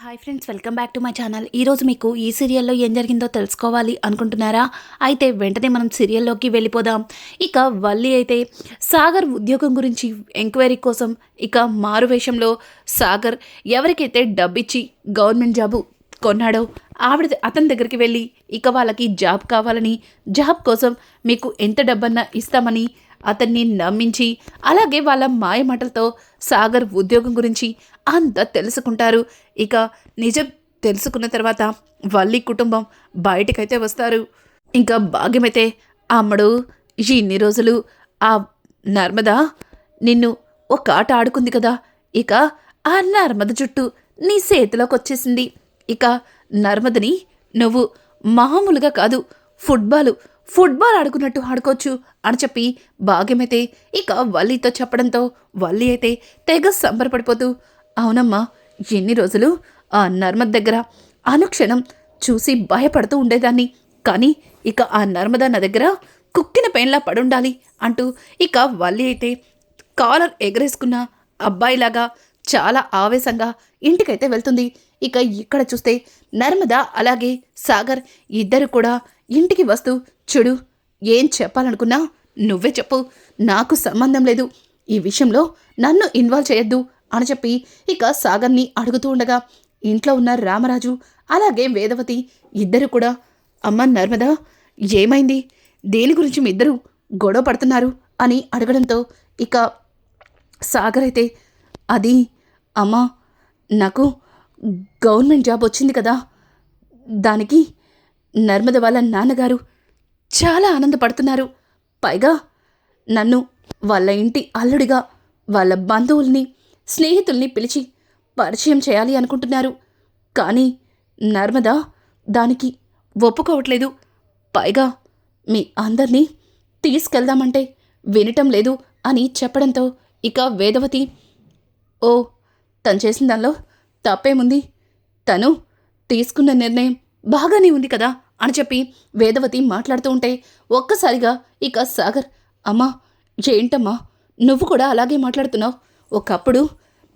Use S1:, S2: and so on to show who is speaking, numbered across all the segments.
S1: Hi friends, welcome back to my channel. ఈరోజు మీకు ఈ సీరియల్లో ఏం జరిగిందో తెలుసుకోవాలి అనుకుంటున్నారా? అయితే వెంటనే మనం సీరియల్లోకి వెళ్ళిపోదాం. ఇక వల్లి అయితే సాగర్ ఉద్యోగం గురించి ఎంక్వైరీ కోసం ఇక మారువేషంలో సాగర్ ఎవరికైతే డబ్బిచ్చి గవర్నమెంట్ జాబు కొన్నాడో అతని దగ్గరికి వెళ్ళి ఇక వాళ్ళకి జాబ్ కావాలని, జాబ్ కోసం మీకు ఎంత డబ్బన్నా ఇస్తామని అతన్ని నమ్మించి, అలాగే వాళ్ళ మాయమాటలతో సాగర్ ఉద్యోగం గురించి అంతా తెలుసుకుంటారు. ఇక నిజం తెలుసుకున్న తర్వాత వల్లి కుటుంబం బయటకైతే వస్తారు. ఇంకా భాగ్యమైతే, అమ్మడు ఇన్ని రోజులు ఆ నర్మద నిన్ను ఒక ఆట ఆడుకుంది కదా, ఇక ఆ నర్మద చుట్టూ నీ చేతిలోకి వచ్చేసింది. ఇక నర్మదని నువ్వు మామూలుగా కాదు, ఫుట్బాల్ ఆడుకున్నట్టు ఆడుకోవచ్చు అని చెప్పి భాగ్యమైతే ఇక వల్లితో చెప్పడంతో వల్లి అయితే తెగ సంబరపడిపోతూ, అవునమ్మా, ఎన్ని రోజులు ఆ నర్మద దగ్గర అనుక్షణం చూసి భయపడుతూ ఉండేదాన్ని, కానీ ఇక ఆ నర్మద నా దగ్గర కుక్కిన పెయిన్లా పడుండాలి అంటూ ఇక వల్లి అయితే కాలర్ ఎగరేసుకున్న అబ్బాయిలాగా చాలా ఆవేశంగా ఇంటికైతే వెళ్తుంది. ఇక ఇక్కడ చూస్తే నర్మద అలాగే సాగర్ ఇద్దరు కూడా ఇంటికి వస్తూ, చూడు, ఏం చెప్పాలనుకున్నా నువ్వే చెప్పు, నాకు సంబంధం లేదు, ఈ విషయంలో నన్ను ఇన్వాల్వ్ చేయొద్దు అని చెప్పి ఇక సాగర్ని అడుగుతూ ఉండగా ఇంట్లో ఉన్న రామరాజు అలాగే వేదవతి ఇద్దరు కూడా, అమ్మ నర్మద, ఏమైంది, దేని గురించి మీ ఇద్దరు గొడవ పడుతున్నారు అని అడగడంతో ఇక సాగర్ అయితే, అది అమ్మా, నాకు గవర్నమెంట్ జాబ్ వచ్చింది కదా, దానికి నర్మద వాళ్ళ నాన్నగారు చాలా ఆనందపడుతున్నారు. పైగా నన్ను వాళ్ళ ఇంటి అల్లుడిగా వాళ్ళ బంధువుల్ని, స్నేహితుల్ని పిలిచి పరిచయం చేయాలి అనుకుంటున్నారు. కానీ నర్మద దానికి ఒప్పుకోవట్లేదు. పైగా మీ అందరినీ తీసుకెళ్దామంటే వినటం లేదు అని చెప్పడంతో ఇక వేదవతి, ఓ, తను చేసిన దానిలో తప్పేముంది, తను తీసుకున్న నిర్ణయం బాగానే ఉంది కదా అని చెప్పి వేదవతి మాట్లాడుతూ ఉంటే ఒక్కసారిగా ఇక సాగర్, అమ్మా, ఏంటమ్మా నువ్వు కూడా అలాగే మాట్లాడుతున్నావు, ఒకప్పుడు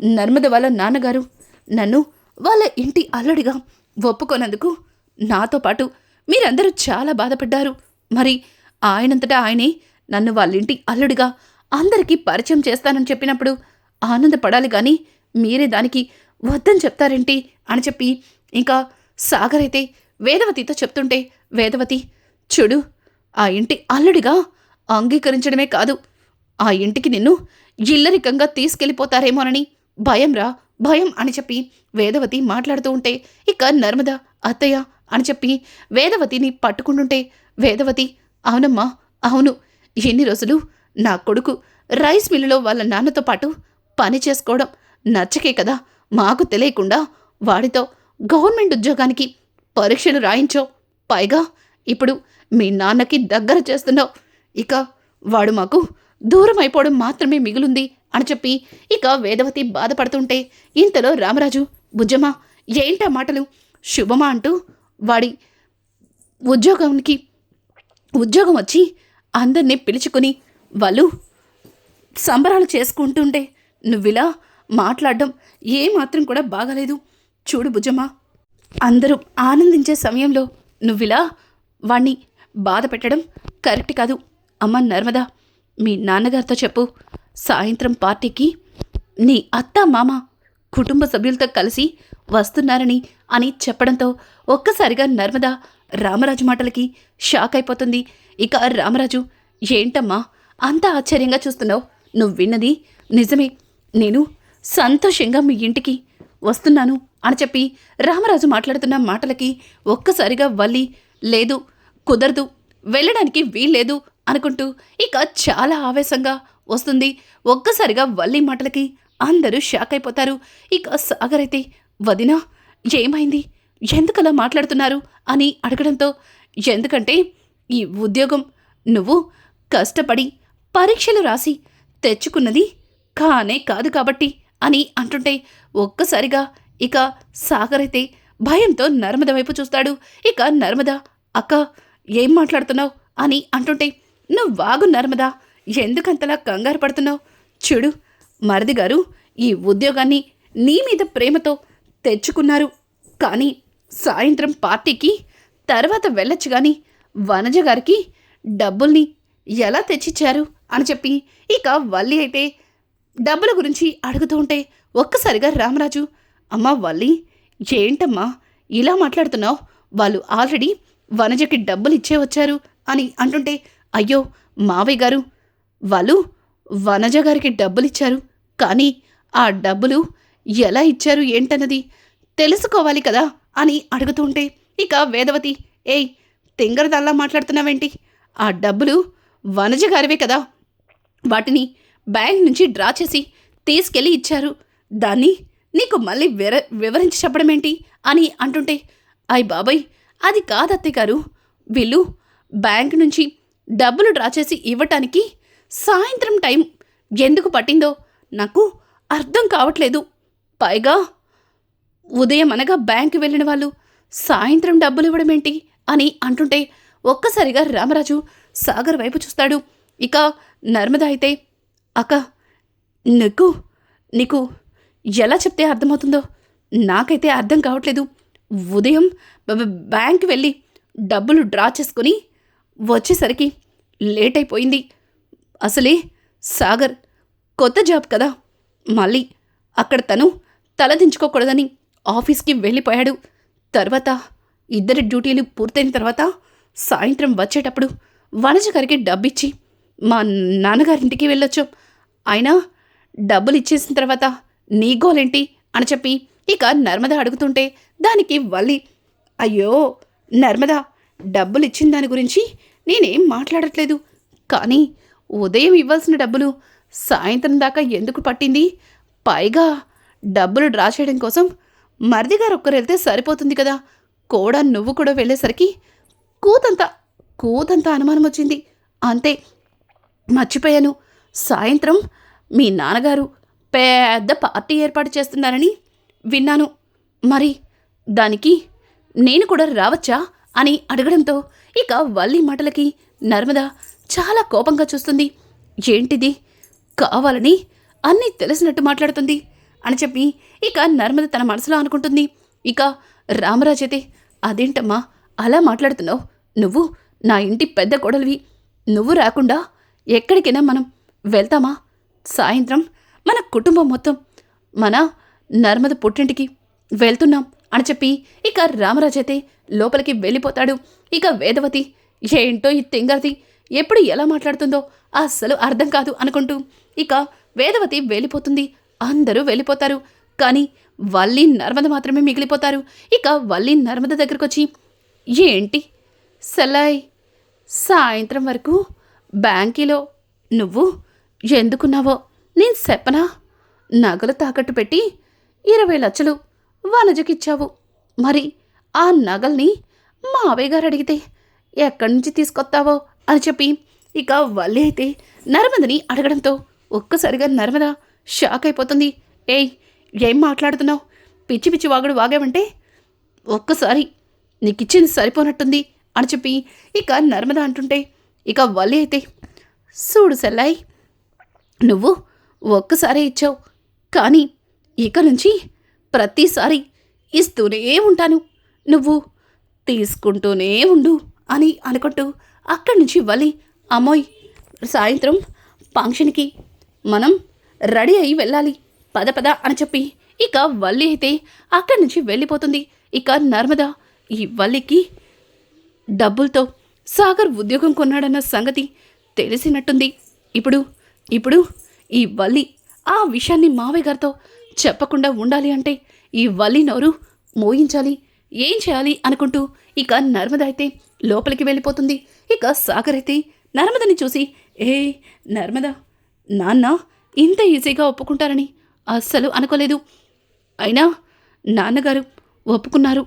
S1: నర్మద వాళ్ళ నాన్నగారు నన్ను వాళ్ళ ఇంటి అల్లుడిగా ఒప్పుకోనందుకు నాతో పాటు మీరందరూ చాలా బాధపడ్డారు. మరి ఆయనంతటా ఆయనే నన్ను వాళ్ళ ఇంటి అల్లుడిగా అందరికీ పరిచయం చేస్తానని చెప్పినప్పుడు ఆనందపడాలి కానీ మీరే దానికి వద్దని చెప్తారేంటి అని చెప్పి ఇంకా సాగర్ అయితే వేదవతితో చెప్తుంటే వేదవతి, చూడు, ఆ ఇంటి అల్లుడిగా అంగీకరించడమే కాదు, ఆ ఇంటికి నిన్ను ఇల్లరికంగా తీసుకెళ్ళిపోతారేమోనని భయం అని చెప్పి వేదవతి మాట్లాడుతూ ఉంటే ఇక నర్మద, అత్తయ్య అని చెప్పి వేదవతిని పట్టుకుంటుంటే వేదవతి, అవునమ్మా, అవును, ఎన్ని రోజులు నా కొడుకు రైస్ మిల్లులో వాళ్ళ నాన్నతో పాటు పని చేసుకోవడం నచ్చకే కదా మాకు తెలియకుండా వాడితో గవర్నమెంట్ ఉద్యోగానికి పరీక్షలు రాయించావు. పైగా ఇప్పుడు మీ నాన్నకి దగ్గర చేస్తున్నావు. ఇక వాడు మాకు దూరం అయిపోవడం మాత్రమే మిగులుంది అని చెప్పి ఇక వేదవతి బాధపడుతుంటే ఇంతలో రామరాజు, బుజ్జమ్మ, ఏంటా మాటలు, శుభమా అంటూ వాడి ఉద్యోగం వచ్చి అందరినీ పిలుచుకుని వాళ్ళు సంబరాలు చేసుకుంటుంటే నువ్విలా మాట్లాడడం ఏమాత్రం కూడా బాగాలేదు. చూడు బుజ్జమ్మ, అందరూ ఆనందించే సమయంలో నువ్విలా వాణ్ణి బాధ పెట్టడం కరెక్ట్ కాదు. అమ్మ నర్మద, మీ నాన్నగారితో చెప్పు, సాయంత్రం పార్టీకి నీ అత్త మామ కుటుంబ సభ్యులతో కలిసి వస్తున్నారని అని చెప్పడంతో ఒక్కసారిగా నర్మద రామరాజు మాటలకి షాక్ అయిపోతుంది. ఇక రామరాజు, ఏంటమ్మా అంత ఆశ్చర్యంగా చూస్తున్నావు, నువ్వు విన్నది నిజమే, నేను సంతోషంగా మీ ఇంటికి వస్తున్నాను అని చెప్పి రామరాజు మాట్లాడుతున్న మాటలకి ఒక్కసారిగా వల్లి, లేదు, కుదరదు, వెళ్ళడానికి వీల్లేదు అనుకుంటూ ఇక చాలా ఆవేశంగా వస్తుంది. ఒక్కసారిగా వల్లి మాటలకి అందరూ షాక్ అయిపోతారు. ఇక సాగర్ అయితే, వదినా, ఏమైంది, ఎందుకలా మాట్లాడుతున్నారు అని అడగడంతో, ఎందుకంటే ఈ ఉద్యోగం నువ్వు కష్టపడి పరీక్షలు రాసి తెచ్చుకున్నది కానే కాదు కాబట్టి అని అంటుంటే ఒక్కసారిగా ఇక సాగర్ అయితే భయంతో నర్మద వైపు చూస్తాడు. ఇక నర్మద, అక్క, ఏం మాట్లాడుతున్నావు అని అంటుంటే, నువ్వాగు నర్మద, ఎందుకంతలా కంగారు పడుతున్నావు, చూడు, మరిది గారు ఈ ఉద్యోగాన్ని నీ మీద ప్రేమతో తెచ్చుకున్నారు. కానీ సాయంత్రం పార్టీకి తర్వాత వెళ్ళొచ్చు గాని వనజ గారికి డబ్బుల్ని ఎలా తెచ్చిచ్చారు అని చెప్పి ఇక వల్లి అయితే డబ్బుల గురించి అడుగుతూ ఉంటే ఒక్కసారిగా రామరాజు, అమ్మా వల్లి, ఏంటమ్మా ఇలా మాట్లాడుతున్నావు? వాళ్ళు ఆల్రెడీ వనజకి డబ్బులు ఇచ్చే వచ్చారు అని అంటుంటే, అయ్యో మావయ్య గారు, వాళ్ళు వనజ గారికి డబ్బులిచ్చారు. కానీ ఆ డబ్బులు ఎలా ఇచ్చారు ఏంటన్నది తెలుసుకోవాలి కదా అని అడుగుతూ ఉంటే ఇక వేదవతి, ఏయ్ తింగరదల్లా మాట్లాడుతున్నావేంటి? ఆ డబ్బులు వనజ గారివే కదా, వాటిని బ్యాంక్ నుంచి డ్రా చేసి తీసుకెళ్ళి ఇచ్చారు. దాన్ని నీకు మళ్ళీ వివరించి చెప్పడం ఏంటి అని అంటుంటే, అయ్ బాబాయ్, అది కాదత్తయ్య గారు, వీళ్ళు బ్యాంక్ నుంచి డబ్బులు డ్రా చేసి ఇవ్వటానికి సాయంత్రం టైం ఎందుకు పట్టిందో నాకు అర్థం కావట్లేదు. పైగా ఉదయం అనగా బ్యాంకు వెళ్ళిన వాళ్ళు సాయంత్రం డబ్బులు ఇవ్వడం ఏంటి అని అంటుంటే ఒక్కసారిగా రామరాజు సాగర్ వైపు చూస్తాడు. ఇక నర్మద అయితే, అక్క, నీకు ఎలా చెప్తే అర్థమవుతుందో నాకైతే అర్థం కావట్లేదు. ఉదయం బ్యాంక్ వెళ్ళి డబ్బులు డ్రా చేసుకుని వచ్చేసరికి లేట్ అయిపోయింది. అసలే సాగర్ కొత్త జాబ్ కదా, మళ్ళీ అక్కడ తను తలదించుకోకూడదని ఆఫీస్కి వెళ్ళిపోయాడు. తర్వాత ఇద్దరి డ్యూటీలు పూర్తయిన తర్వాత సాయంత్రం వచ్చేటప్పుడు వనజ గారికి డబ్బిచ్చి మా నాన్నగారింటికి వెళ్ళొచ్చు. అయినా డబ్బులు ఇచ్చేసిన తర్వాత నీ గోలేంటి అని చెప్పి ఇక నర్మద అడుగుతుంటే దానికి వల్లి, అయ్యో నర్మద, డబ్బులు ఇచ్చిన దాని గురించి నేనేం మాట్లాడట్లేదు. కానీ ఉదయం ఇవ్వాల్సిన డబ్బులు సాయంత్రం దాకా ఎందుకు పట్టింది? పైగా డబ్బులు డ్రా చేయడం కోసం మరిది గారు ఒక్కరు వెళ్తే సరిపోతుంది కదా, కూడా నువ్వు కూడా వెళ్ళేసరికి కూతంత అనుమానం వచ్చింది. అంతే, మర్చిపోయాను. సాయంత్రం మీ నాన్నగారు పెద్ద పార్టీ ఏర్పాటు చేస్తున్నారని విన్నాను. మరి దానికి నేను కూడా రావచ్చా అని అడగడంతో ఇక వల్లి మాటలకి నర్మద చాలా కోపంగా చూస్తుంది. ఏంటిది, కావాలని అన్నీ తెలిసినట్టు మాట్లాడుతుంది అని చెప్పి ఇక నర్మద తన మనసులో అనుకుంటుంది. ఇక రామరాజ్ అయితే, అదేంటమ్మా అలా మాట్లాడుతున్నావు? నువ్వు నా ఇంటి పెద్ద కోడలివి. నువ్వు రాకుండా ఎక్కడికైనా మనం వెళ్తామా? సాయంత్రం మన కుటుంబం మొత్తం మన నర్మద పుట్టింటికి వెళ్తున్నాం అని చెప్పి ఇక రామరాజ్ అయితే లోపలికి వెళ్ళిపోతాడు. ఇక వేదవతి, ఏంటో ఈ తింగర్ది ఎప్పుడు ఎలా మాట్లాడుతుందో అస్సలు అర్థం కాదు అనుకుంటూ ఇక వేదవతి వెళ్ళిపోతుంది. అందరూ వెళ్ళిపోతారు. కానీ వల్లి నర్మద మాత్రమే మిగిలిపోతారు. ఇక వల్లి నర్మద దగ్గరకు వచ్చి, ఏంటి సెల్లాయ్, సాయంత్రం వరకు బ్యాంకీలో నువ్వు ఎందుకున్నావో నేను చెప్పనా? నగలు తాకట్టు పెట్టి 20 లక్షలు వనజకిచ్చావు. మరి ఆ నగల్ని మావయ్య గారు అడిగితే ఎక్కడి నుంచి తీసుకొస్తావో అని చెప్పి ఇక వల్లి అయితే నర్మదని అడగడంతో ఒక్కసారిగా నర్మద షాక్ అయిపోతుంది. ఏయ్, ఏం మాట్లాడుతున్నావు? పిచ్చి పిచ్చి వాగుడు వాగావంటే ఒక్కసారి నీకిచ్చింది సరిపోనట్టుంది అని చెప్పి ఇక నర్మద అంటుంటే ఇక వల్లి అయితే, చూడు సెల్లాయ్, నువ్వు ఒక్కసారే ఇచ్చావు, కానీ ఇక నుంచి ప్రతిసారి ఇస్తూనే ఉంటాను, నువ్వు తీసుకుంటూనే ఉండు అని అనుకుంటూ అక్కడి నుంచి వల్లి, అమ్మోయ్, సాయంత్రం ఫంక్షన్కి మనం రెడీ అయ్యి వెళ్ళాలి, పద పద అని చెప్పి ఇక వల్లి అయితే అక్కడి నుంచి వెళ్ళిపోతుంది. ఇక నర్మద ఈ వల్లికి డబ్బులతో సాగర్ ఉద్యోగం కొన్నాడన్న సంగతి తెలిసినట్టుంది. ఇప్పుడు ఈ వల్లి ఆ విషయాన్ని మావయ్య గారితో చెప్పకుండా ఉండాలి అంటే ఈ వల్లి నోరు మోయించాలి, ఏం చేయాలి అనుకుంటూ ఇక నర్మద అయితే లోపలికి వెళ్ళిపోతుంది. ఇక సాగర్ అయితే నర్మదని చూసి, ఏ నర్మద, నాన్న ఇంత ఈజీగా ఒప్పుకుంటారని అస్సలు అనుకోలేదు. అయినా నాన్నగారు ఒప్పుకున్నారు,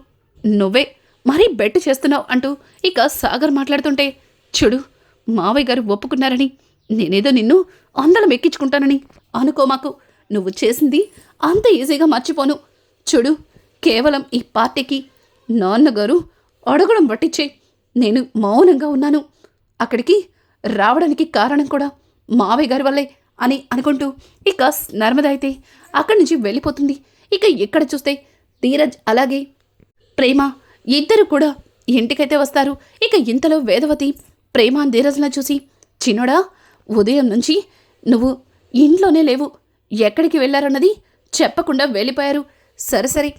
S1: నువ్వే మరీ బెట్టు చేస్తున్నావు అంటూ ఇక సాగర్ మాట్లాడుతుంటే, చూడు, మావయ్య గారు ఒప్పుకున్నారని నేనేదో నిన్ను అందలం ఎక్కించుకుంటానని అనుకోమాకు. నువ్వు చేసింది అంత ఈజీగా మర్చిపోను. చూడు, కేవలం ఈ పార్టీకి నాన్నగారు అడగడం పట్టించే నేను మౌనంగా ఉన్నాను. అక్కడికి రావడానికి కారణం కూడా మావయ్య గారి వల్లే అని అనుకుంటూ ఇక నర్మద అయితే అక్కడి నుంచి వెళ్ళిపోతుంది. ఇక ఎక్కడ చూస్తే ధీరజ్ అలాగే ప్రేమ ఇద్దరు కూడా ఇంటికైతే వస్తారు. ఇక ఇంతలో వేదవతి ప్రేమ ధీరజ్లను చూసి, చిన్నోడా, ఉదయం నుంచి నువ్వు ఇంట్లోనే లేవు, ఎక్కడికి వెళ్ళారన్నది చెప్పకుండా వెళ్ళిపోయారు. సరే సరే,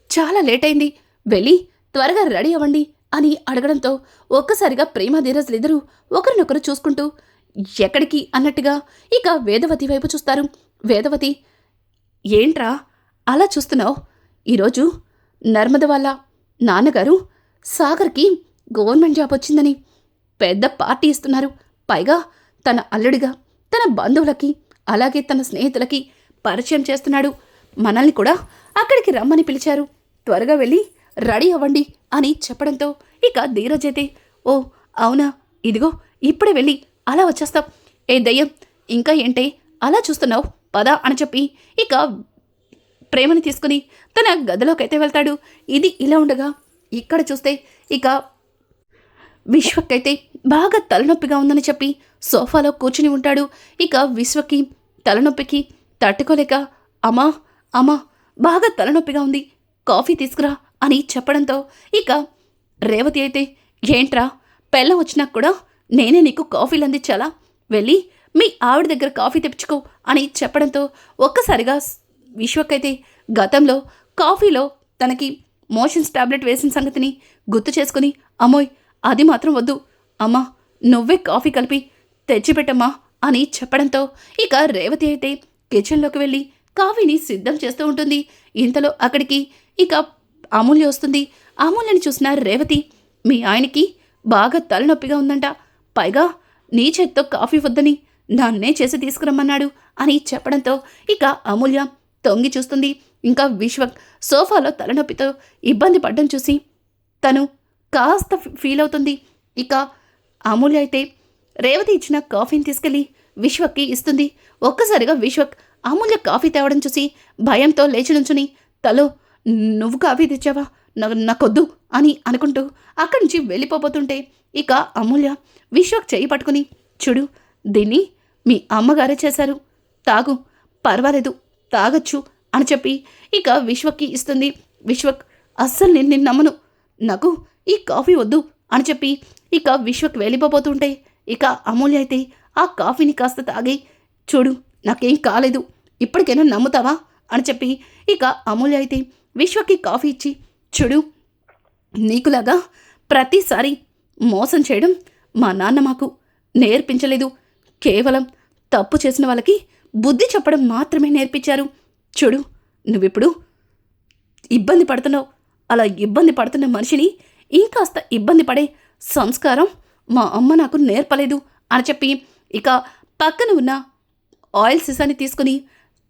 S1: చాలా లేట్ అయింది, వెళ్ళి త్వరగా రెడీ అవ్వండి అని అడగడంతో ఒక్కసారిగా ప్రేమ ధీరజ్లిద్దరూ ఒకరినొకరు చూసుకుంటూ ఎక్కడికి అన్నట్టుగా ఇక వేదవతి వైపు చూస్తారు. వేదవతి, ఏంట్రా అలా చూస్తున్నావు? ఈరోజు నర్మద వాళ్ళ నాన్నగారు సాగర్కి గవర్నమెంట్ జాబ్ వచ్చిందని పెద్ద పార్టీ ఇస్తున్నారు. పైగా తన అల్లుడిగా తన బంధువులకి అలాగే తన స్నేహితులకి పరిచయం చేస్తున్నాడు. మనల్ని కూడా అక్కడికి రమ్మని పిలిచారు. త్వరగా వెళ్ళి రెడీ అవ్వండి అని చెప్పడంతో ఇక ధీరజ్ అయితే, ఓ అవునా, ఇదిగో ఇప్పుడే వెళ్ళి అలా వచ్చేస్తాం. ఏ దయ్యం, ఇంకా ఏంటే అలా చూస్తున్నావు, పదా అని చెప్పి ఇక ప్రేమని తీసుకుని తన గదిలోకైతే వెళ్తాడు. ఇది ఇలా ఉండగా ఇక్కడ చూస్తే ఇక విశ్వకైతే బాగా తలనొప్పిగా ఉందని చెప్పి సోఫాలో కూర్చుని ఉంటాడు. ఇక విశ్వకి తలనొప్పికి తట్టుకోలేక, అమ్మా అమ్మా బాగా తలనొప్పిగా ఉంది, కాఫీ తీసుకురా అని చెప్పడంతో ఇక రేవతి అయితే, ఏంట్రా, పెళ్ళం వచ్చినా కూడా నేనే నీకు కాఫీలు అందించాలా, వెళ్ళి మీ ఆవిడ దగ్గర కాఫీ తెప్పించుకో అని చెప్పడంతో ఒక్కసారిగా విశ్వకైతే గతంలో కాఫీలో తనకి మోషన్స్ టాబ్లెట్ వేసిన సంగతిని గుర్తు చేసుకుని, అమ్మోయ్ అది మాత్రం వద్దు, అమ్మా నువ్వే కాఫీ కలిపి తెచ్చిపెట్టమ్మా అని చెప్పడంతో ఇక రేవతి అయితే కిచెన్లోకి వెళ్ళి కాఫీని సిద్ధం చేస్తూ ఉంటుంది. ఇంతలో అక్కడికి ఇక అమూల్య వస్తుంది. అమూల్యని చూసిన రేవతి, మీ ఆయనకి బాగా తలనొప్పిగా ఉందంట, పైగా నీ చేత్తో కాఫీ వద్దని నన్నే చేసి తీసుకురమ్మన్నాడు అని చెప్పడంతో ఇక అమూల్య తొంగి చూస్తుంది. ఇంకా విశ్వక్ సోఫాలో తలనొప్పితో ఇబ్బంది పడ్డం చూసి తను కాస్త ఫీల్ అవుతుంది. ఇక అమూల్య అయితే రేవతి ఇచ్చిన కాఫీని తీసుకెళ్ళి విశ్వక్కి ఇస్తుంది. ఒక్కసారిగా విశ్వక్ అమూల్య కాఫీ తేవడం చూసి భయంతో లేచి నుంచుని, తలో నువ్వు కాఫీ తెచ్చావా, నాకొద్దు అని అనుకుంటూ అక్కడి నుంచి వెళ్ళిపోతుంటే ఇక అమూల్య విశ్వక్ చేయి పట్టుకుని, చూడు, దీన్ని మీ అమ్మగారే చేశారు, తాగు, పర్వాలేదు, తాగొచ్చు అని చెప్పి ఇక విశ్వక్కి ఇస్తుంది. విశ్వక్, అస్సలు నేను నిన్ను నమ్మను, నాకు ఈ కాఫీ వద్దు అని చెప్పి ఇక విశ్వక్ వెళ్ళిపోతుంటే ఇక అమూల్య అయితే ఆ కాఫీని కాస్త తాగి, చూడు నాకేం కాలేదు, ఇప్పటికైనా నమ్ముతావా అని చెప్పి ఇక అమూల్య అయితే విశ్వకి కాఫీ ఇచ్చి, చూడు, నీకులాగా ప్రతిసారి మోసం చేయడం మా నాన్న మాకు నేర్పించలేదు, కేవలం తప్పు చేసిన వాళ్ళకి బుద్ధి చెప్పడం మాత్రమే నేర్పించారు. చూడు, నువ్విప్పుడు ఇబ్బంది పడుతున్నావు, అలా ఇబ్బంది పడుతున్న మనిషిని ఇంకాస్త ఇబ్బంది పడే సంస్కారం మా అమ్మ నాకు నేర్పలేదు అని చెప్పి ఇక పక్కన ఉన్న ఆయిల్ సీసాని తీసుకుని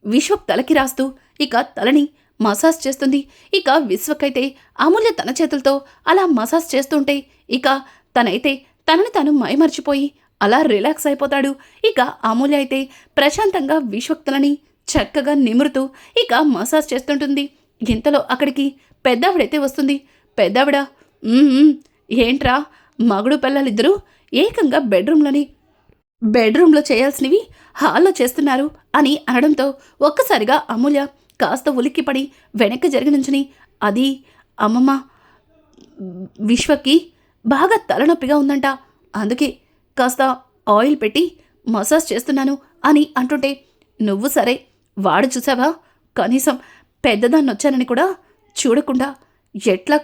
S1: విశ్వక్ తలకి రాస్తూ ఇక తలని మసాజ్ చేస్తుంది. ఇక విశ్వకైతే అమూల్య తన చేతులతో అలా మసాజ్ చేస్తుంటే ఇక తనైతే తనని తాను మైమర్చిపోయి అలా రిలాక్స్ అయిపోతాడు. ఇక అమూల్య అయితే ప్రశాంతంగా విశ్వక్ తలని చక్కగా నిమురుతూ ఇక మసాజ్ చేస్తుంటుంది. ఇంతలో అక్కడికి పెద్దావిడైతే వస్తుంది. పెద్దావిడ, ఏంట్రా, మగుడు పిల్లలిద్దరూ ఏకంగా బెడ్రూమ్లో చేయాల్సినవి హాల్లో చేస్తున్నారు అని అనడంతో ఒక్కసారిగా అమూల్య కాస్త ఉలిక్కిపడి వెనక్కి జరిగి నుంచుని, అది అమ్మమ్మ, విశ్వకి బాగా తలనొప్పిగా ఉందంట, అందుకే కాస్త ఆయిల్ పెట్టి మసాజ్ చేస్తున్నాను అని అంటుంటే, నువ్వు సరే, వాడు చూసావా, కనీసం పెద్దదాన్ని వచ్చానని కూడా చూడకుండా ఎట్లా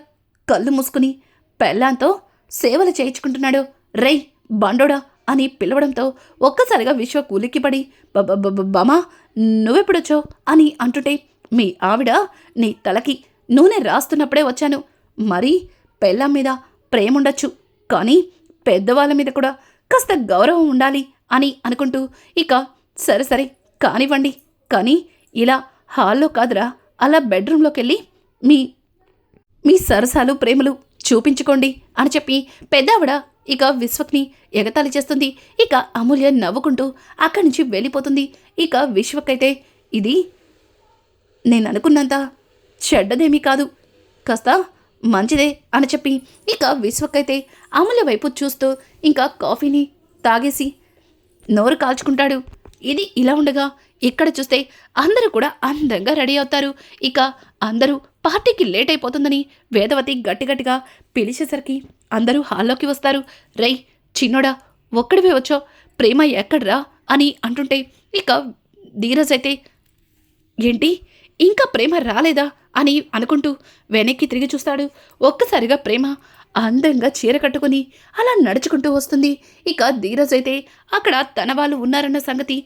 S1: కళ్ళు మూసుకుని పెళ్ళాంతో సేవలు చేయించుకుంటున్నాడు, రేయ్ బండోడా అని పిలవడంతో ఒక్కసారిగా విశ్వక్ ఉలిక్కిపడి, బామా నువ్వెప్పుడొచ్చావు అని అంటుంటే, మీ ఆవిడ నీ తలకి నూనె రాస్తున్నప్పుడే వచ్చాను, మరీ పెళ్ళాం మీద ప్రేమ ఉండొచ్చు, కానీ పెద్దవాళ్ళ మీద కూడా కాస్త గౌరవం ఉండాలి అని అనుకుంటూ ఇక సరే సరే కానివ్వండి, కానీ ఇలా హాల్లో కాదురా, అలా బెడ్రూమ్లోకి వెళ్ళి మీ సరసాలు ప్రేమలు చూపించుకోండి అని చెప్పి పెద్దావిడ ఇక విశ్వక్ని ఎగతాళి చేస్తుంది. ఇక అమూల్య నవ్వుకుంటూ అక్కడి నుంచి వెళ్ళిపోతుంది. ఇక విశ్వక్ అయితే, ఇది నేను అనుకున్నంత చెడ్డదేమీ కాదు, కాస్త మంచిదే అని చెప్పి ఇక విశ్వక్ అయితే అమూల్య వైపు చూస్తూ ఇంకా కాఫీని తాగేసి నోరు కాల్చుకుంటాడు. ఇది ఇలా ఉండగా ఇక్కడ చూస్తే అందరూ కూడా అందంగా రెడీ అవుతారు. ఇక అందరూ పార్టీకి లేట్ అయిపోతుందని వేదవతి గట్టిగా పిలిచేసరికి అందరూ హాల్లోకి వస్తారు. రేయ్ చిన్నోడా, ఒక్కడివే వచ్చావు, ప్రేమ ఎక్కడ్రా అని అంటుంటే ఇక ధీరజ్ అయితే ఏంటి ఇంకా ప్రేమ రాలేదా అని అనుకుంటూ వెనక్కి తిరిగి చూస్తాడు. ఒక్కసారిగా ప్రేమ అందంగా చీర కట్టుకుని అలా నడుచుకుంటూ వస్తుంది. ఇక ధీరజ్ అయితే అక్కడ తన వాళ్ళు ఉన్నారన్న సంగతి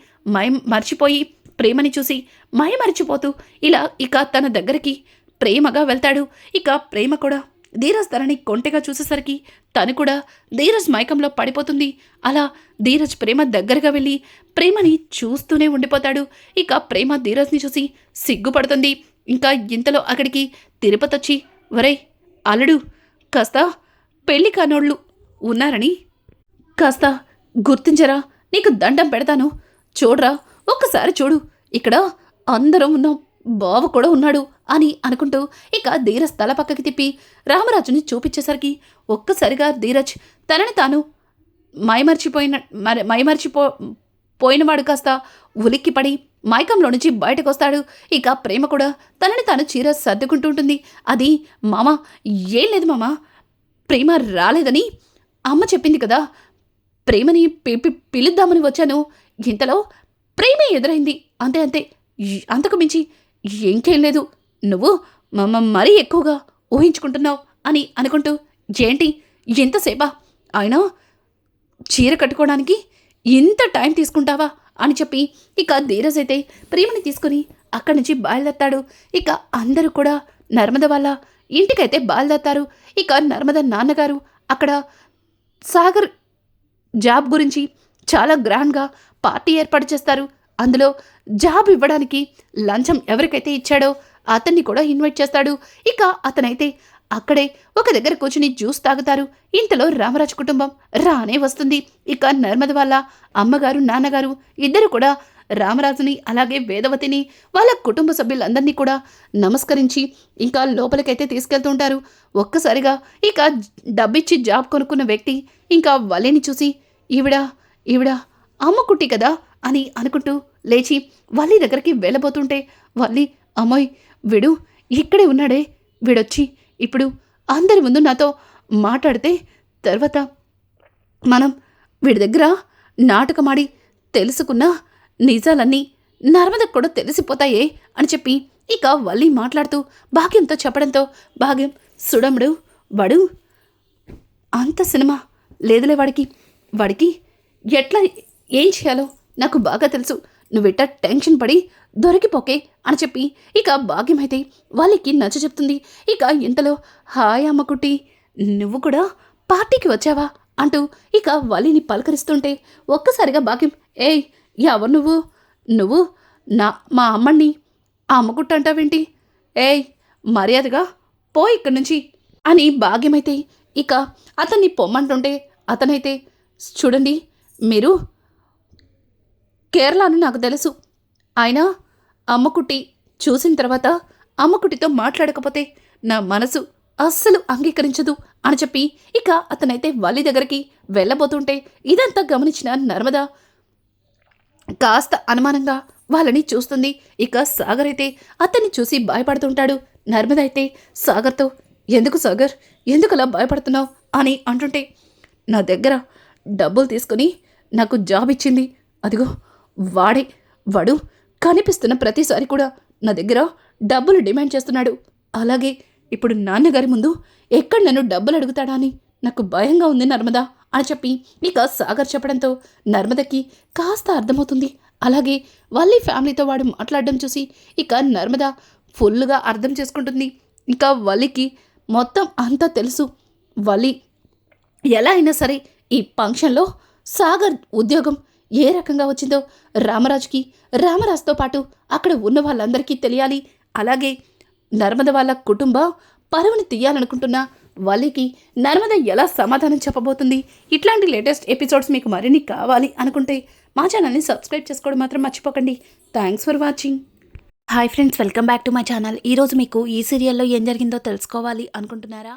S1: మర్చిపోయి ప్రేమని చూసి మర్చిపోతూ ఇలా ఇక తన దగ్గరికి ప్రేమగా వెళ్తాడు. ఇక ప్రేమ కూడా ధీరజ్ తనని కొంటెగా చూసేసరికి తను కూడా ధీరజ్ మైకంలో పడిపోతుంది. అలా ధీరజ్ ప్రేమ దగ్గరగా వెళ్ళి ప్రేమని చూస్తూనే ఉండిపోతాడు. ఇక ప్రేమ ధీరజ్ని చూసి సిగ్గుపడుతుంది. ఇంకా ఇంతలో అక్కడికి తిరుపతి వచ్చి, ఒరేయ్ అల్లుడు, కాస్త పెళ్లి కానోళ్ళు ఉన్నారని కాస్త గుర్తించరా, నీకు దండం పెడతాను, చూడరా, ఒక్కసారి చూడు, ఇక్కడ అందరం ఉన్నాం, బావ కూడా ఉన్నాడు అని అనుకుంటూ ఇక ధీరజ్ తల పక్కకి తిప్పి రామరాజుని చూపించేసరికి ఒక్కసారిగా ధీరజ్ తనని తాను పోయినవాడు కాస్త ఉలిక్కిపడి మైకంలో నుంచి బయటకు వస్తాడు. ఇక ప్రేమ కూడా తనని తాను చీర సర్దుకుంటూ ఉంటుంది. అది మామ, ఏం లేదు మామ, ప్రేమ రాలేదని అమ్మ చెప్పింది కదా, ప్రేమని పిలుద్దామని వచ్చాను, ఇంతలో ప్రేమే ఎదురైంది, అంతే, అంతకు మించి ఇంకేం లేదు, నువ్వు మరీ ఎక్కువగా ఊహించుకుంటున్నావు అని అనుకుంటూ, ఏంటి ఎంతసేపా, ఆయన చీర కట్టుకోవడానికి ఇంత టైం తీసుకుంటావా అని చెప్పి ఇక ధీరజ్ అయితే ప్రేమని తీసుకుని అక్కడి నుంచి బయలుదేరతాడు. ఇక అందరూ కూడా నర్మద వాళ్ళ ఇంటికైతే బయలుదేరతారు. ఇక నర్మద నాన్నగారు అక్కడ సాగర్ జాబ్ గురించి చాలా గ్రాండ్గా పార్టీ ఏర్పాటు చేస్తారు. అందులో జాబ్ ఇవ్వడానికి లంచం ఎవరికైతే ఇచ్చాడో అతన్ని కూడా ఇన్వైట్ చేస్తాడు. ఇక అతనైతే అక్కడే ఒక దగ్గర కూర్చుని జ్యూస్ తాగుతారు. ఇంతలో రామరాజు కుటుంబం రానే వస్తుంది. ఇక నర్మద వాళ్ళ అమ్మగారు నాన్నగారు ఇద్దరు కూడా రామరాజుని అలాగే వేదవతిని వాళ్ళ కుటుంబ సభ్యులందరినీ కూడా నమస్కరించి ఇంకా లోపలికైతే తీసుకెళ్తుంటారు. ఒక్కసారిగా ఇక డబ్బిచ్చి జాబ్ కొనుక్కున్న వ్యక్తి ఇంకా వల్లిని చూసి, ఈవిడ అమ్మకుట్టి కదా అని అనుకుంటూ లేచి వల్లి దగ్గరికి వెళ్ళబోతుంటే వల్లి, అమ్మాయి వీడు ఇక్కడే ఉన్నాడే, వీడొచ్చి ఇప్పుడు అందరి ముందు నాతో మాట్లాడితే తర్వాత మనం వీడి దగ్గర నాటకమాడి తెలుసుకున్న నిజాలన్నీ నర్మదకు కూడా తెలిసిపోతాయే అని చెప్పి ఇక వల్లి మాట్లాడుతూ భాగ్యంతో చెప్పడంతో, భాగ్యం సుడముడు, వాడు అంత సినిమా లేదులే, వాడికి ఎట్లా ఏం చేయాలో నాకు బాగా తెలుసు, నువ్విట్ట టెన్షన్ పడి దొరికిపోకే అని చెప్పి ఇక భాగ్యమైతే వాళ్ళకి నచ్చ చెప్తుంది. ఇక ఇంతలో, హాయ్ అమ్మకుట్టి, నువ్వు కూడా పార్టీకి వచ్చావా అంటూ ఇక వల్లిని పలకరిస్తుంటే ఒక్కసారిగా భాగ్యం, ఏయ్ ఎవరు నువ్వు మా అమ్మని అమ్మకుట్ట అంటావేంటి, ఏయ్ మర్యాదగా పో ఇక్కడి నుంచి అని భాగ్యమైతే ఇక అతన్ని పొమ్మంటుంటే అతనైతే, చూడండి, మీరు కేరళను నాకు తెలుసు, ఆయన అమ్మకుట్టి చూసిన తర్వాత అమ్మకుట్టితో మాట్లాడకపోతే నా మనసు అస్సలు అంగీకరించదు అని చెప్పి ఇక అతనైతే వల్లి దగ్గరికి వెళ్ళబోతుంటే ఇదంతా గమనించిన నర్మద కాస్త అనుమానంగా వాళ్ళని చూస్తుంది. ఇక సాగర్ అయితే అతన్ని చూసి భయపడుతుంటాడు. నర్మద అయితే సాగర్తో, ఎందుకు సాగర్, ఎందుకలా భయపడుతున్నావు అని అంటుంటే, నా దగ్గర డబ్బులు తీసుకుని నాకు జాబ్ ఇచ్చింది, అదిగో వాడు కనిపిస్తున్న ప్రతిసారి కూడా నా దగ్గర డబ్బులు డిమాండ్ చేస్తున్నాడు, అలాగే ఇప్పుడు నాన్నగారి ముందు ఎక్కడ నన్ను డబ్బులు అడుగుతాడా అని నాకు భయంగా ఉంది నర్మదా అని చెప్పి ఇక సాగర్ చెప్పడంతో నర్మదకి కాస్త అర్థమవుతుంది. అలాగే వల్లి ఫ్యామిలీతో వాడు మాట్లాడడం చూసి ఇక నర్మద ఫుల్గా అర్థం చేసుకుంటుంది. ఇక వల్లికి మొత్తం అంతా తెలుసు. వల్లి ఎలా అయినా సరే ఈ ఫంక్షన్లో సాగర్ ఉద్యోగం ఏ రకంగా వచ్చిందో రామరాజుతో పాటు అక్కడ ఉన్న వాళ్ళందరికీ తెలియాలి. అలాగే నర్మద వాళ్ళ కుటుంబ పరువుని తీయాలనుకుంటున్న వల్లికి నర్మద ఎలా సమాధానం చెప్పబోతుంది? ఇట్లాంటి లేటెస్ట్ ఎపిసోడ్స్ మీకు మరిన్ని కావాలి అనుకుంటే మా ఛానల్ని సబ్స్క్రైబ్ చేసుకోవడం మాత్రం మర్చిపోకండి. Thanks for watching. Hi friends, welcome back to my channel. ఈరోజు మీకు ఈ సీరియల్లో ఏం జరిగిందో తెలుసుకోవాలి అనుకుంటున్నారా?